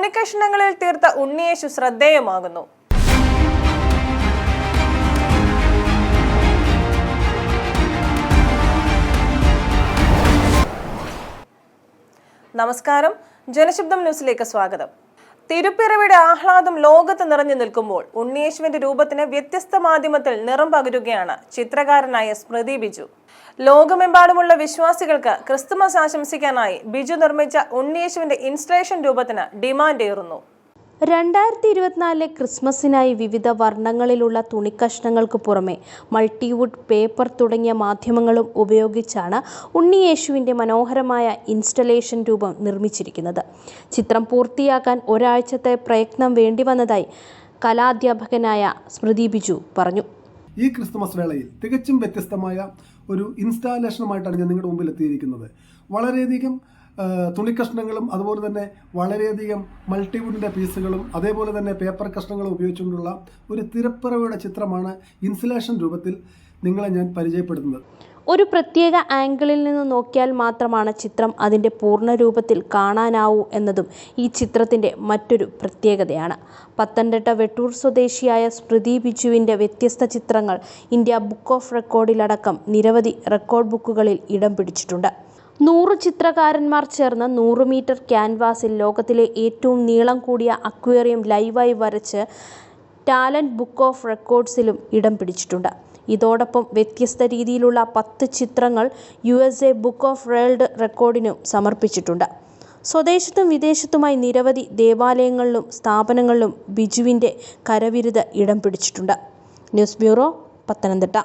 തുണിക്കഷ്ണങ്ങളിൽ തീർത്ത ഉണ്ണിയേശു ശ്രദ്ധേയമാകുന്നു. നമസ്കാരം, ജനശബ്ദം ന്യൂസിലേക്ക് സ്വാഗതം. തിരുപ്പിറവിയുടെ ആഹ്ലാദം ലോകത്ത് നിറഞ്ഞു നിൽക്കുമ്പോൾ ഉണ്ണിയേശുവിന്റെ രൂപത്തിന് വ്യത്യസ്ത മാധ്യമത്തിൽ നിറം പകരുകയാണ് ചിത്രകാരനായ സ്മൃതി ബിജു. ലോകമെമ്പാടുമുള്ള വിശ്വാസികൾക്ക് ക്രിസ്തുമസ് ആശംസിക്കാനായി ബിജു നിർമ്മിച്ച ഉണ്ണിയേശുവിന്റെ ഇൻസ്റ്റലേഷൻ രൂപത്തിന് ഡിമാൻഡ് ഏറുന്നു. 2024 ക്രിസ്മസിനായി വിവിധ വർണ്ണങ്ങളിലുള്ള തുണിക്കഷ്ണങ്ങൾക്ക് പുറമെ മൾട്ടിവുഡ്, പേപ്പർ തുടങ്ങിയ മാധ്യമങ്ങളും ഉപയോഗിച്ചാണ് ഉണ്ണിയേശുവിൻ്റെ മനോഹരമായ ഇൻസ്റ്റലേഷൻ രൂപം നിർമ്മിച്ചിരിക്കുന്നത്. ചിത്രം പൂർത്തിയാക്കാൻ ഒരാഴ്ചത്തെ പ്രയത്നം വേണ്ടിവന്നതായി കലാധ്യാപകനായ സ്മൃതി ബിജു പറഞ്ഞു. ഈ ക്രിസ്തുമസ് വേളയിൽ തികച്ചും വ്യത്യസ്തമായ ഒരു ഇൻസ്റ്റാലേഷനുമായിട്ടാണ് ഞാൻ നിങ്ങളുടെ മുമ്പിൽ എത്തിയിരിക്കുന്നത്. വളരെയധികം തുണിക്കഷ്ണങ്ങളും അതുപോലെ തന്നെ വളരെയധികം മൾട്ടിവുഡിൻ്റെ പീസുകളും അതേപോലെ തന്നെ പേപ്പർ കഷ്ണങ്ങളും ഉപയോഗിച്ചുകൊണ്ടുള്ള ഒരു തിരുപ്പിറവിയുടെ ചിത്രമാണ് ഇൻസ്റ്റലേഷൻ രൂപത്തിൽ നിങ്ങളെ ഞാൻ പരിചയപ്പെടുത്തുന്നത്. ഒരു പ്രത്യേക ആംഗിളിൽ നിന്ന് നോക്കിയാൽ മാത്രമാണ് ചിത്രം അതിൻ്റെ പൂർണ്ണ രൂപത്തിൽ കാണാനാവൂ എന്നതും ഈ ചിത്രത്തിൻ്റെ മറ്റൊരു പ്രത്യേകതയാണ്. പത്തനംതിട്ട വെട്ടൂർ സ്വദേശിയായ സ്മൃതി ബിജുവിൻ്റെ വ്യത്യസ്ത ചിത്രങ്ങൾ ഇന്ത്യ ബുക്ക് ഓഫ് റെക്കോർഡിലടക്കം നിരവധി റെക്കോർഡ് ബുക്കുകളിൽ ഇടം പിടിച്ചിട്ടുണ്ട്. 100 ചിത്രകാരന്മാർ ചേർന്ന് 100 മീറ്റർ ക്യാൻവാസിൽ ലോകത്തിലെ ഏറ്റവും നീളം കൂടിയ അക്വേറിയം ലൈവായി വരച്ച് ടാലൻറ്റ് ബുക്ക് ഓഫ് റെക്കോർഡ്സിലും ഇടം പിടിച്ചിട്ടുണ്ട്. ഇതോടൊപ്പം വ്യത്യസ്ത രീതിയിലുള്ള 10 ചിത്രങ്ങൾ USA ബുക്ക് ഓഫ് വേൾഡ് റെക്കോർഡിനും സമർപ്പിച്ചിട്ടുണ്ട്. സ്വദേശത്തും വിദേശത്തുമായി നിരവധി ദേവാലയങ്ങളിലും സ്ഥാപനങ്ങളിലും ബിജുവിൻ്റെ കരവിരുത് ഇടം പിടിച്ചിട്ടുണ്ട്. News bureau, Pathanamthitta.